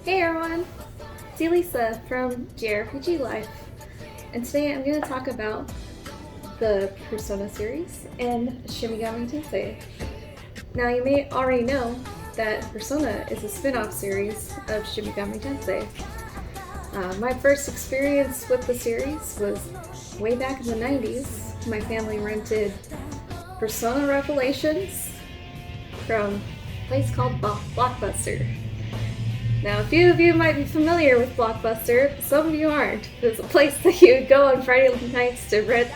Hey everyone, it's Elisa from JRPG Life, and today I'm going to talk about the Persona series and Shin Megami Tensei. Now you may already know that Persona is a spin-off series of Shin Megami Tensei. My first experience with the series was way back in the 90s. My family rented Persona Revelations from a place called Blockbuster. Now, a few of you might be familiar with Blockbuster, but some of you aren't. It was a place that you would go on Friday nights to rent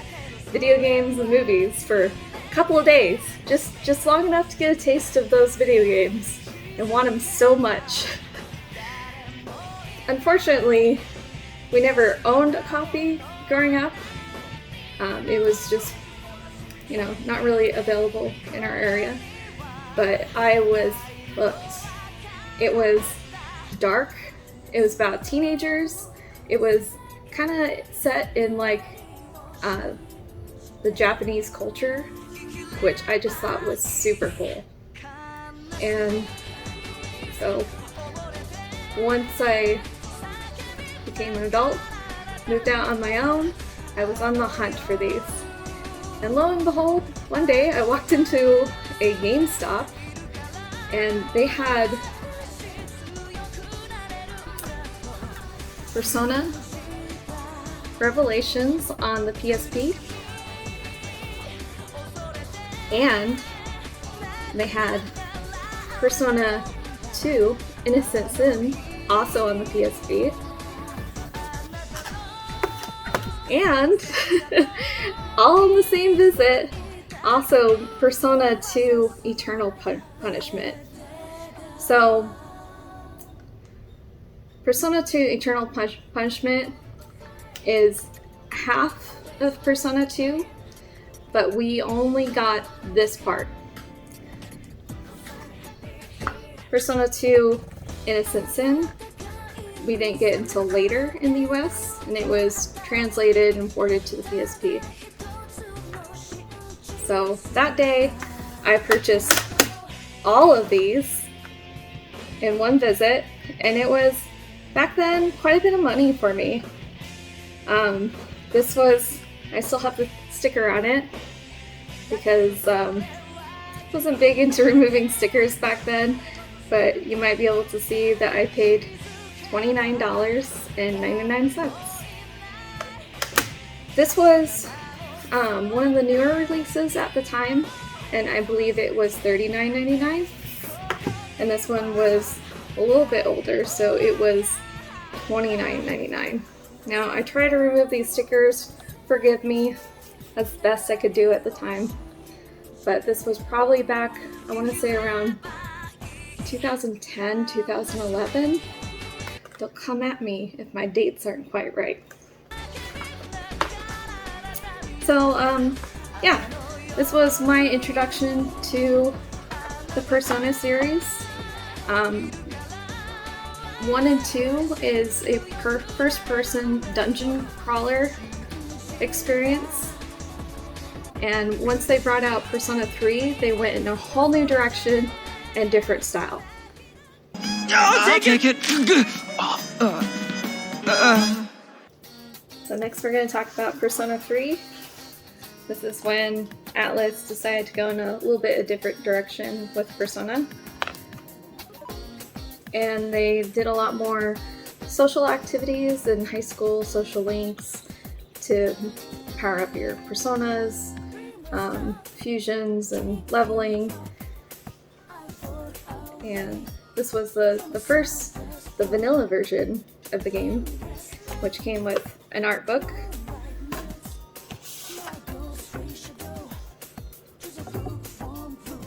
video games and movies for a couple of days, just long enough to get a taste of those video games and want them so much. Unfortunately, we never owned a copy growing up. It was just, not really available in our area. But I was hooked. It was dark. It was about teenagers. It was kind of set in the Japanese culture, which I just thought was super cool. And so once I became an adult, moved out on my own, I was on the hunt for these. And lo and behold, one day I walked into a GameStop and they had Persona Revelations on the PSP, and they had Persona 2 Innocent Sin also on the PSP, and all in the same visit, also Persona 2 Eternal Punishment. So Persona 2 Eternal Punishment is half of Persona 2, but we only got this part. Persona 2 Innocent Sin, we didn't get until later in the US, and it was translated and ported to the PSP. So that day, I purchased all of these in one visit, and it was, back then, quite a bit of money for me. This was, I still have the sticker on it, because I wasn't big into removing stickers back then, but you might be able to see that I paid $29.99. This was one of the newer releases at the time, and I believe it was $39.99. And this one was a little bit older, so it was $29.99. Now, I try to remove these stickers, forgive me, that's the best I could do at the time. But this was probably back, I want to say around 2010, 2011. Don't come at me if my dates aren't quite right. So, yeah, this was my introduction to the Persona series. 1 and 2 is a first-person dungeon crawler experience. And once they brought out Persona 3, they went in a whole new direction and different style. I'll take it! So next we're going to talk about Persona 3. This is when Atlas decided to go in a little bit of a different direction with Persona. And they did a lot more social activities and high school social links to power up your personas, fusions and leveling. And this was the vanilla version of the game, which came with an art book,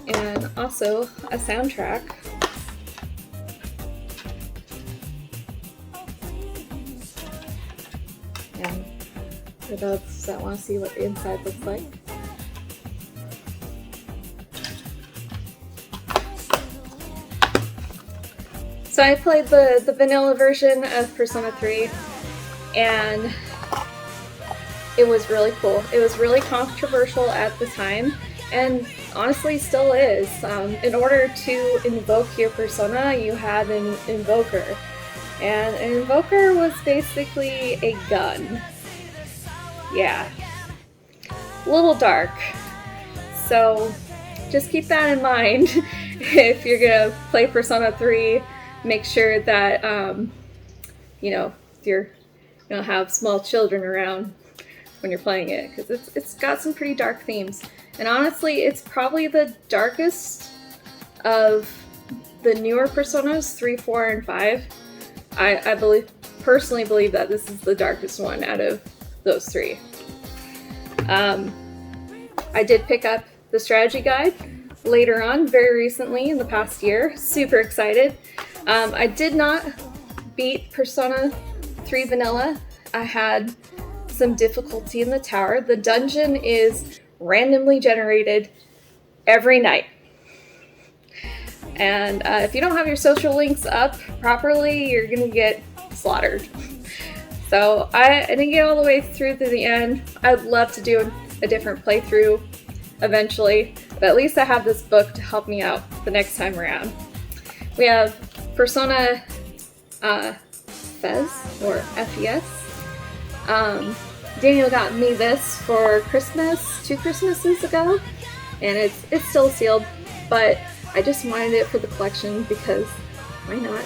and also a soundtrack. And for those that want to see what the inside looks like. So I played the vanilla version of Persona 3, and it was really cool. It was really controversial at the time, and honestly still is. In order to invoke your persona, you had an invoker. And an invoker was basically a gun. Yeah. A little dark. So just keep that in mind if you're gonna play Persona 3. Make sure that you don't have small children around when you're playing it, because it's got some pretty dark themes. And honestly, it's probably the darkest of the newer Personas, 3, 4, and 5. I personally believe that this is the darkest one out of those 3. I did pick up the strategy guide later on, very recently in the past year. Super excited. I did not beat Persona 3 Vanilla. I had some difficulty in the tower. The dungeon is randomly generated every night. And if you don't have your social links up properly, you're gonna get slaughtered. So I didn't get all the way through to the end. I'd love to do a different playthrough eventually, but at least I have this book to help me out the next time around. We have Persona Fez, or FES. Daniel got me this for Christmas 2 Christmases ago, and it's still sealed, but I just wanted it for the collection because why not?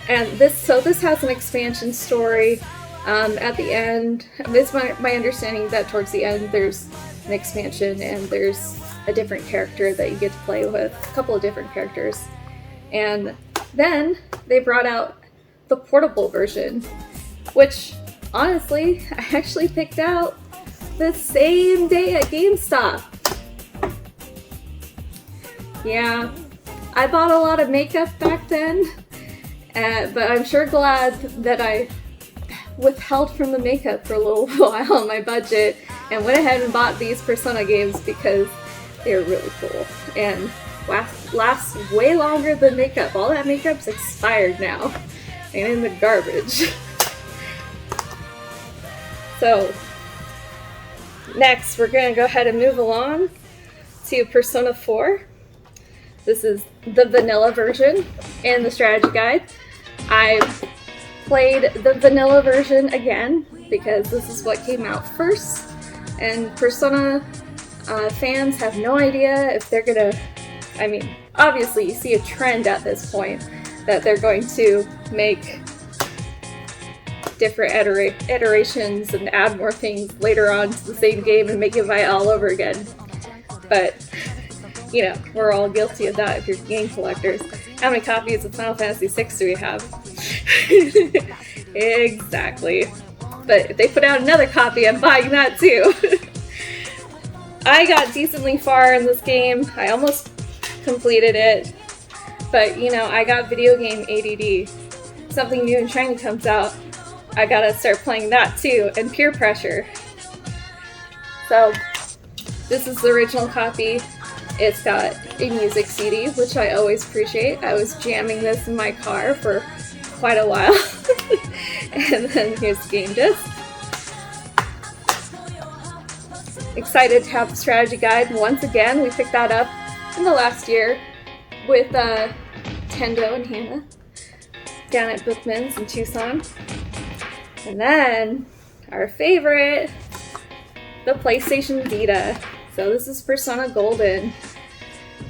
And this has an expansion story at the end. It's my understanding that towards the end there's an expansion and there's a different character that you get to play with, a couple of different characters. And then they brought out the portable version, which honestly I actually picked out the same day at GameStop. Yeah, I bought a lot of makeup back then, but I'm sure glad that I withheld from the makeup for a little while on my budget and went ahead and bought these Persona games because they're really cool and last way longer than makeup. All that makeup's expired now and in the garbage. So next we're going to go ahead and move along to Persona 4. This is the vanilla version and the strategy guide. I played the vanilla version again because this is what came out first, and Persona fans have no idea if they're gonna, obviously you see a trend at this point that they're going to make different iterations and add more things later on to the same game and make it buy it all over again. But we're all guilty of that if you're game collectors. How many copies of Final Fantasy VI do we have? Exactly. But if they put out another copy, I'm buying that too. I got decently far in this game. I almost completed it. But, I got video game ADD. Something new and shiny comes out, I gotta start playing that too, and peer pressure. So, this is the original copy. It's got a music CD, which I always appreciate. I was jamming this in my car for quite a while. And then here's the game disc. Excited to have the strategy guide once again. We picked that up in the last year with Tendo and Hannah down at Bookman's in Tucson. And then our favorite, the PlayStation Vita. So this is Persona Golden,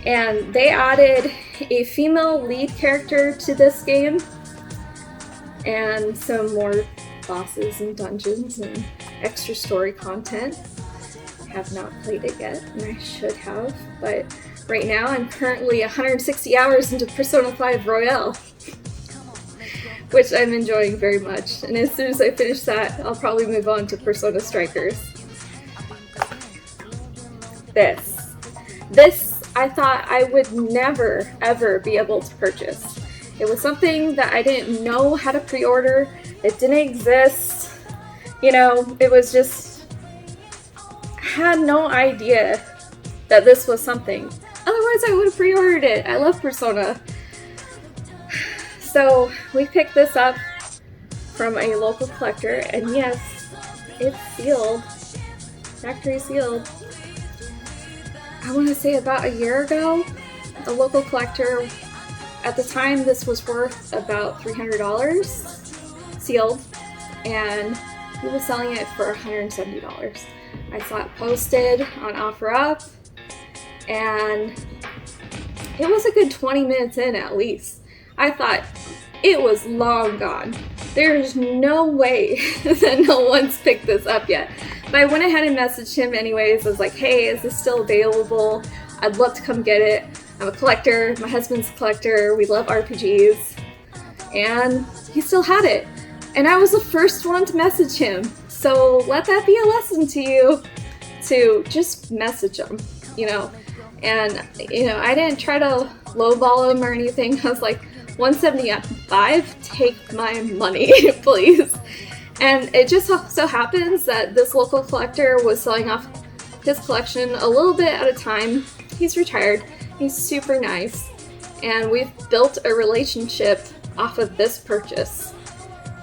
and they added a female lead character to this game, and some more bosses and dungeons and extra story content. I have not played it yet, and I should have, but right now I'm currently 160 hours into Persona 5 Royale, which I'm enjoying very much, and as soon as I finish that, I'll probably move on to Persona Strikers. This I thought I would never ever be able to purchase. It was something that I didn't know how to pre-order. It didn't exist. It was just, I had no idea that this was something. Otherwise I would have pre-ordered it. I love Persona. So we picked this up from a local collector, and yes, it's sealed. Factory sealed. I want to say about a year ago, a local collector At the time, this was worth about $300 sealed, and he was selling it for $170. I saw it posted on OfferUp, and it was a good 20 minutes in at least. I thought it was long gone. There's no way that no one's picked this up yet. But I went ahead and messaged him anyways. I was like, hey, is this still available? I'd love to come get it. I'm a collector. My husband's a collector. We love RPGs. And he still had it. And I was the first one to message him. So let that be a lesson to you to just message him, And, I didn't try to lowball him or anything. I was like, $175, take my money, please. And it just so happens that this local collector was selling off his collection a little bit at a time. He's retired. He's super nice. And we've built a relationship off of this purchase.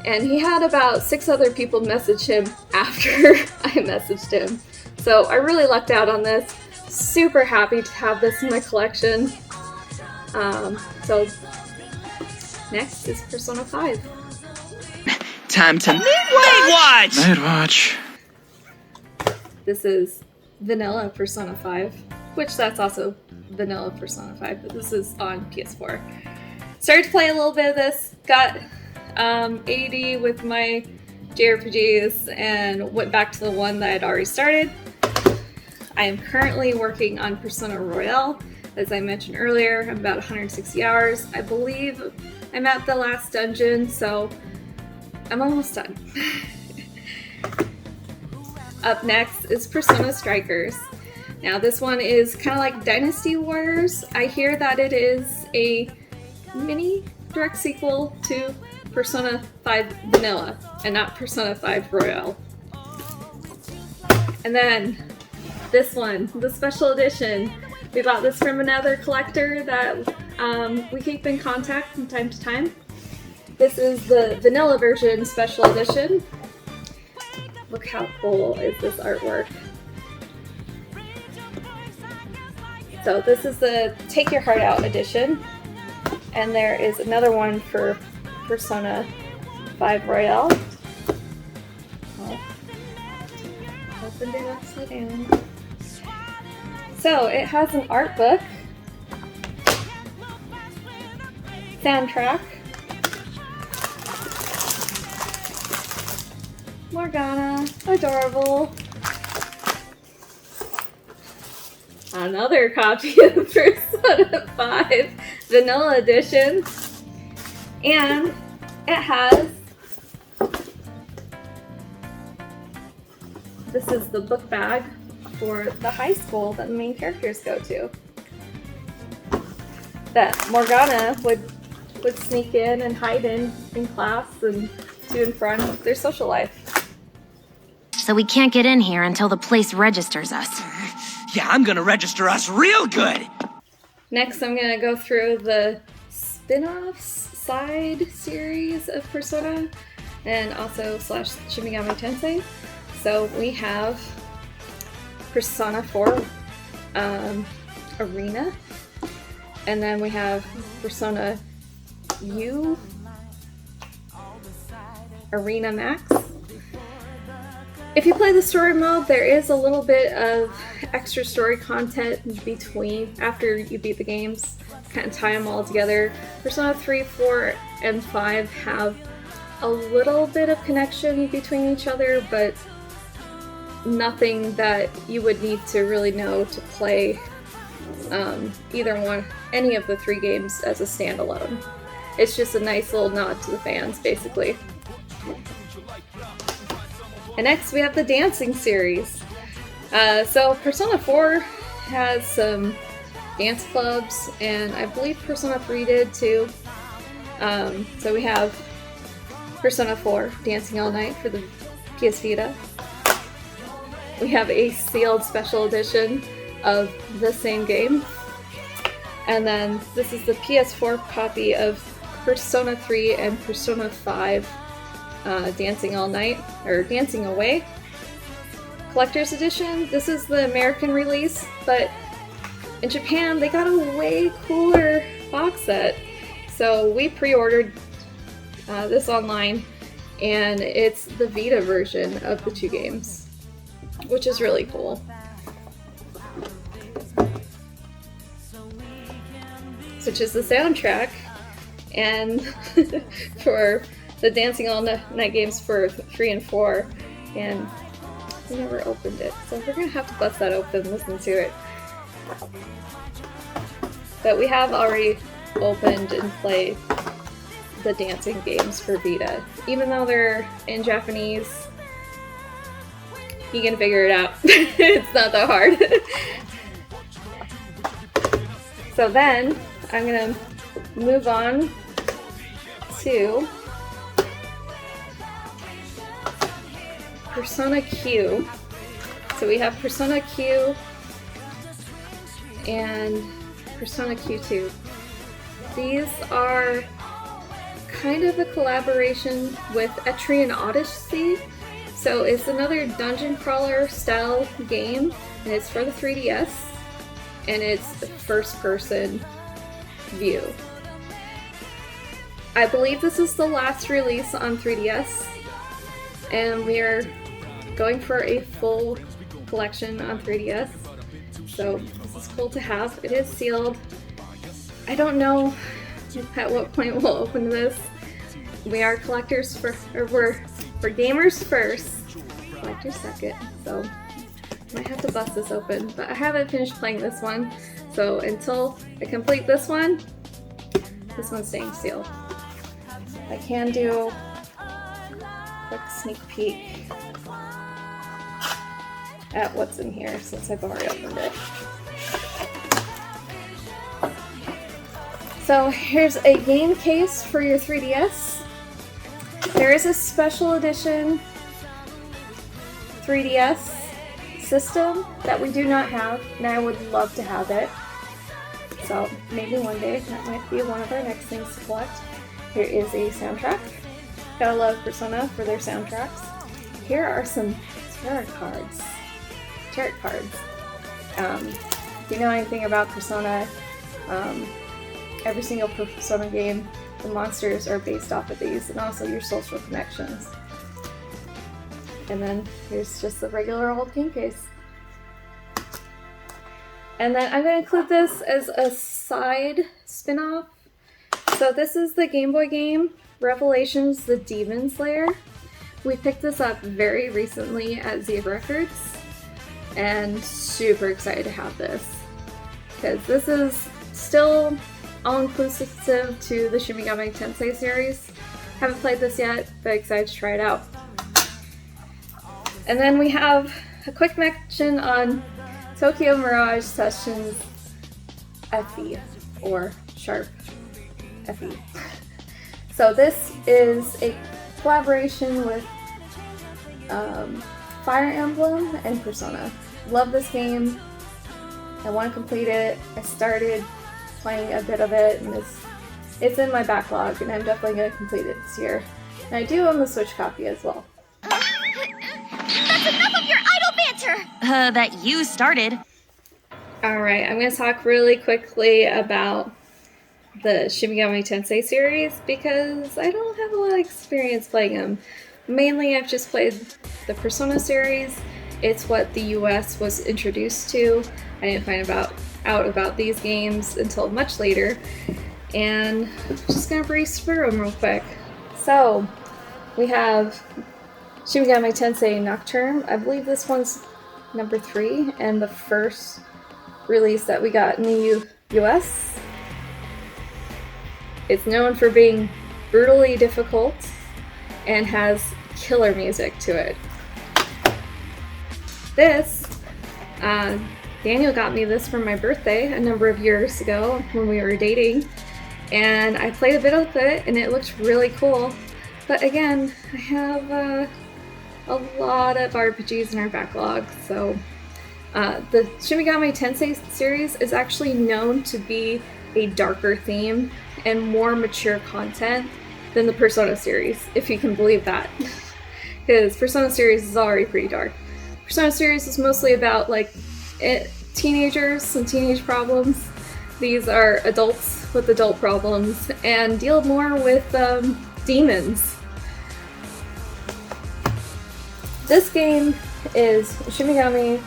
And he had about 6 other people message him after I messaged him. So I really lucked out on this. Super happy to have this in my collection. So next is Persona 5. Time to Night Watch! Night Watch. This is Vanilla Persona 5, which that's also Vanilla Persona 5, but this is on PS4. Started to play a little bit of this, got AD with my JRPGs, and went back to the one that I'd already started. I am currently working on Persona Royale. As I mentioned earlier, I'm about 160 hours. I believe I'm at the last dungeon, so I'm almost done. Up next is Persona Strikers. Now this one is kind of like Dynasty Warriors. I hear that it is a mini direct sequel to Persona 5 Vanilla and not Persona 5 Royale. And then this one, the special edition. We bought this from another collector that we keep in contact from time to time. This is the vanilla version special edition. Look how cool is this artwork. So this is the Take Your Heart Out edition. And there is another one for Persona 5 Royale. Oh, opened it upside down. So it has an art book, soundtrack, Morgana, adorable, another copy of Persona 5 Vanilla Edition, and it has, this is the book bag for the high school that the main characters go to. That Morgana would sneak in and hide in class and do in front of their social life. So we can't get in here until the place registers us. Yeah, I'm gonna register us real good! Next, I'm gonna go through the spin-offs side series of Persona and also / Shin Megami Tensei. So we have Persona 4 Arena, and then we have Persona U Arena Max. If you play the story mode, there is a little bit of extra story content between after you beat the games, kind of tie them all together. Persona 3, 4, and 5 have a little bit of connection between each other, but nothing that you would need to really know to play any of the 3 games as a standalone. It's just a nice little nod to the fans, basically. And next we have the dancing series. So Persona 4 has some dance clubs, and I believe Persona 3 did too. So we have Persona 4 Dancing All Night for the PS Vita. We have a sealed special edition of the same game. And then this is the PS4 copy of Persona 3 and Persona 5 Dancing All Night, or Dancing Away. Collector's Edition. This is the American release, but in Japan they got a way cooler box set. So we pre-ordered this online, and it's the Vita version of the two games, which is really cool. Which is the soundtrack, and for the Dancing All Night games for 3 and 4, and we never opened it, so we're gonna have to bust that open and listen to it. But we have already opened and played the dancing games for Vita. Even though they're in Japanese, you can figure it out. It's not that hard. So then, I'm gonna move on to Persona Q. So we have Persona Q and Persona Q2. These are kind of a collaboration with Etrian Odyssey. So it's another dungeon crawler style game, and it's for the 3DS, and it's first person view. I believe this is the last release on 3DS, and we are going for a full collection on 3DS, so this is cool to have. It is sealed. I don't know at what point we'll open this. We are collectors we're gamers first, collectors second, so I might have to bust this open, but I haven't finished playing this one, so until I complete this one's staying sealed. I can do a quick sneak peek at what's in here since I've already opened it. So here's a game case for your 3DS. There is a special edition 3DS system that we do not have, and I would love to have it. So maybe one day that might be one of our next things to collect. Here is a soundtrack. Gotta love Persona for their soundtracks. Here are some tarot cards. If you know anything about Persona, every single Persona game, the monsters are based off of these, and also your social connections. And then here's just the regular old game case. And then I'm going to include this as a side spin-off. So this is the Game Boy game, Revelations: The Demon Slayer. We picked this up very recently at Zebra Records, and super excited to have this, because this is still all-inclusive to the Shin Megami Tensei series. Haven't played this yet, but excited to try it out. And then we have a quick mention on Tokyo Mirage Sessions FE, or Sharp FE. So this is a collaboration with Fire Emblem and Persona. Love this game. I want to complete it. I started playing a bit of it, and it's in my backlog, and I'm definitely going to complete it this year. And I do own the Switch copy as well. That's enough of your idle banter! That you started. Alright, I'm going to talk really quickly about the Shin Megami Tensei series, because I don't have a lot of experience playing them. Mainly I've just played the Persona series. It's what the US was introduced to. I didn't find out about these games until much later, and I'm just gonna breeze through them real quick. So we have Shin Megami Tensei Nocturne. I believe this one's number 3 and the first release that we got in the US. It's known for being brutally difficult and has killer music to it. This, Daniel got me this for my birthday a number of years ago when we were dating, and I played a bit of it and it looked really cool. But again, I have a lot of RPGs in our backlog, so the Shin Megami Tensei series is actually known to be a darker theme and more mature content than the Persona series, if you can believe that. Because Persona series is already pretty dark. Persona series is mostly about teenagers and teenage problems. These are adults with adult problems and deal more with demons. This game is Shin Megami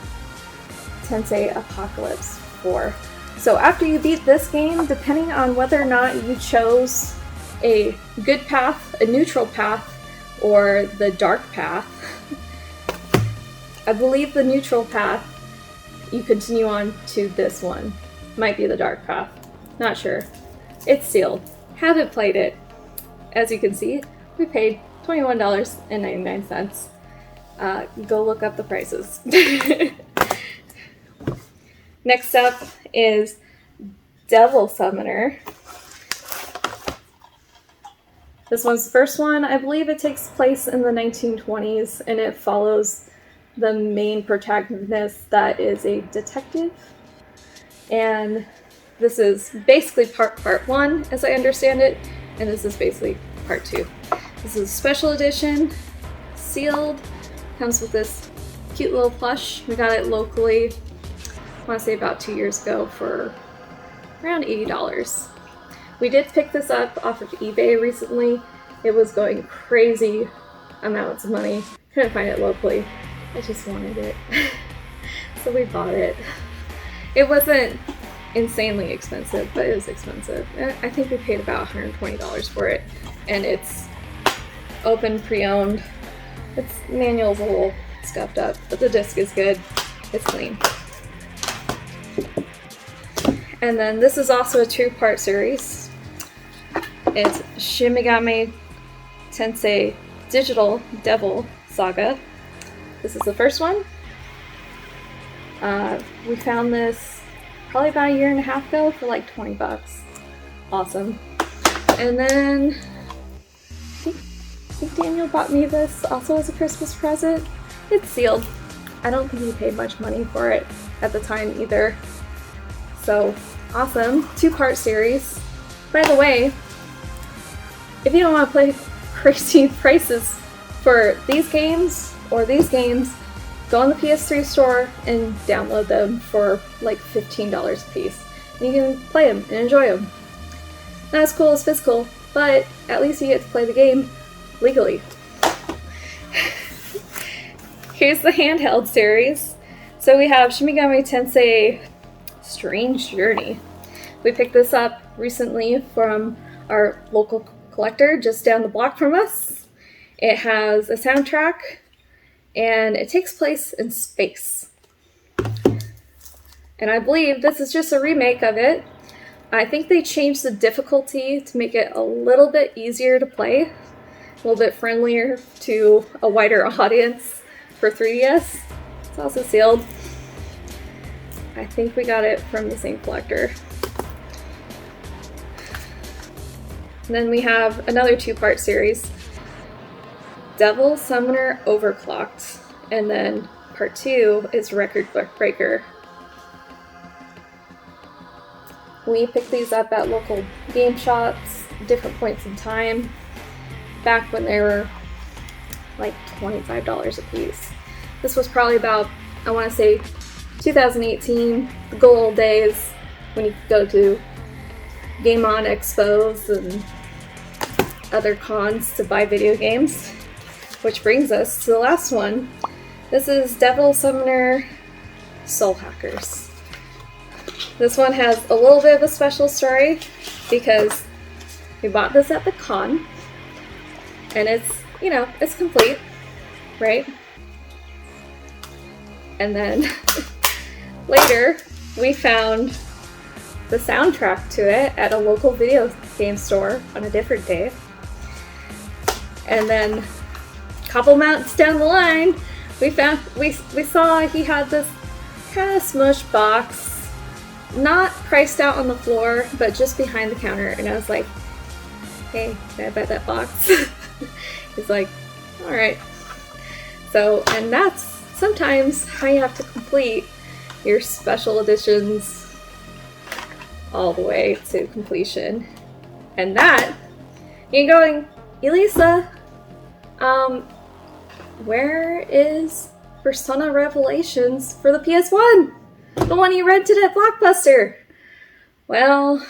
Tensei Apocalypse 4. So after you beat this game, depending on whether or not you chose a good path, a neutral path, or the dark path, I believe the neutral path, you continue on to this one. Might be the dark path. Not sure. It's sealed. Haven't played it. As you can see, we paid $21.99. Go look up the prices. Next up is Devil Summoner. This one's the first one. I believe it takes place in the 1920s and it follows the main protagonist that is a detective. And this is basically part 1, as I understand it, and this is basically part 2. This is a special edition, sealed, comes with this cute little plush. We got it locally, I want to say about 2 years ago, for around $80. We did pick this up off of eBay recently. It was going crazy amounts of money. Couldn't find it locally. I just wanted it. So we bought it. It wasn't insanely expensive, but it was expensive. I think we paid about $120 for it. And it's open, pre-owned. Its manual's a little scuffed up, but the disc is good. It's clean. And then this is also a 2-part series. It's Shin Megami Tensei Digital Devil Saga. This is the first one. We found this probably about 1.5 years ago for like $20. Awesome. And then I think Daniel bought me this also as a Christmas present. It's sealed. I don't think he paid much money for it at the time either. So awesome. 2-part series. By the way, if you don't want to play crazy prices for these games or these games, go on the PS3 store and download them for like $15 a piece. And you can play them and enjoy them. Not as cool as physical, but at least you get to play the game legally. Here's the handheld series. So we have Shin Megami Tensei Strange Journey. We picked this up recently from our local collector just down the block from us. It has a soundtrack and it takes place in space. And I believe this is just a remake of it. I think they changed the difficulty to make it a little bit easier to play, a little bit friendlier to a wider audience for 3DS. It's also sealed. I think we got it from the same collector. And then we have another 2-part series, Devil Summoner Overclocked, and then part 2 is Record Breaker. We picked these up at local game shops, different points in time, back when they were like $25 a piece. This was probably about, I want to say, 2018, the good old days when you could go to Game On Expos and other cons to buy video games. Which brings us to the last one. This is Devil Summoner Soul Hackers. This one has a little bit of a special story because we bought this at the con and it's, you know, it's complete, right? And then later we found the soundtrack to it at a local video game store on a different day. And then a couple months down the line, we saw he had this kind of smush box, not priced out on the floor, but just behind the counter. And I was like, hey, can I buy that box? He's like, all right. So, and that's sometimes how you have to complete your special editions all the way to completion. And that, you're going, Elisa, where is Persona Revelations for the PS1? The one you rented at Blockbuster? Well,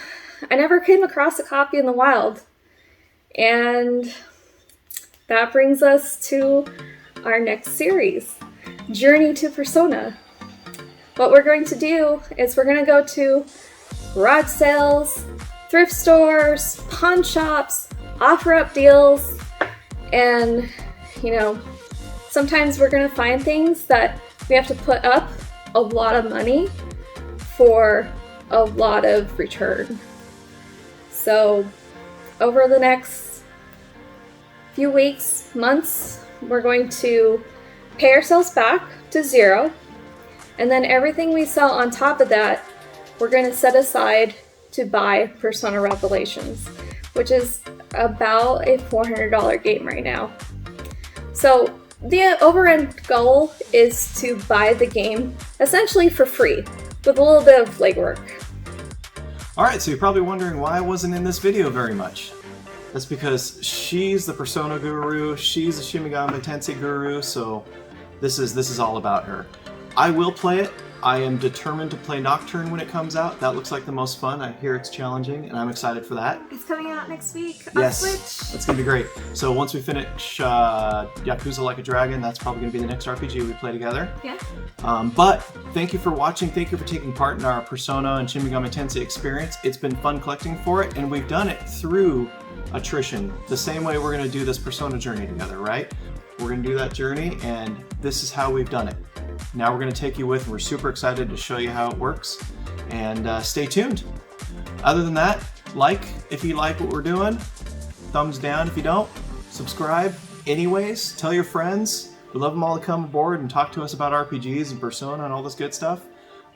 I never came across a copy in the wild. And that brings us to our next series, Journey to Persona. What we're going to do is we're going to go to garage sales, thrift stores, pawn shops, offer up deals, and, you know, sometimes we're going to find things that we have to put up a lot of money for a lot of return. So over the next few weeks, months, we're going to pay ourselves back to zero, and then everything we sell on top of that, we're going to set aside to buy Persona Revelations, which is about a $400 game right now. So the overall goal is to buy the game essentially for free, with a little bit of legwork. Alright, so you're probably wondering why I wasn't in this video very much. That's because she's the Persona guru, she's the Shin Megami Tensei guru, so this is all about her. I will play it. I am determined to play Nocturne when it comes out. That looks like the most fun. I hear it's challenging, and I'm excited for that. It's coming out next week on Yes, Switch. it's going to be great. So once we finish Yakuza Like a Dragon, that's probably going to be the next RPG we play together. Yeah. But thank you for watching. Thank you for taking part in our Persona and Shin Megami Tensei experience. It's been fun collecting for it, and we've done it through attrition. The same way we're going to do this Persona journey together, right? We're going to do that journey, and this is how we've done it. Now we're going to take you with, and we're super excited to show you how it works, and stay tuned. Other than that, like if you like what we're doing, thumbs down if you don't, subscribe. Anyways, tell your friends. We'd love them all to come aboard and talk to us about RPGs and Persona and all this good stuff.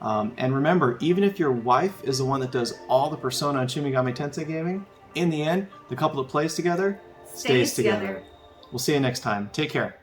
And remember, even if your wife is the one that does all the Persona and Shin Megami Tensei gaming, in the end, the couple that plays together stays together. We'll see you next time. Take care.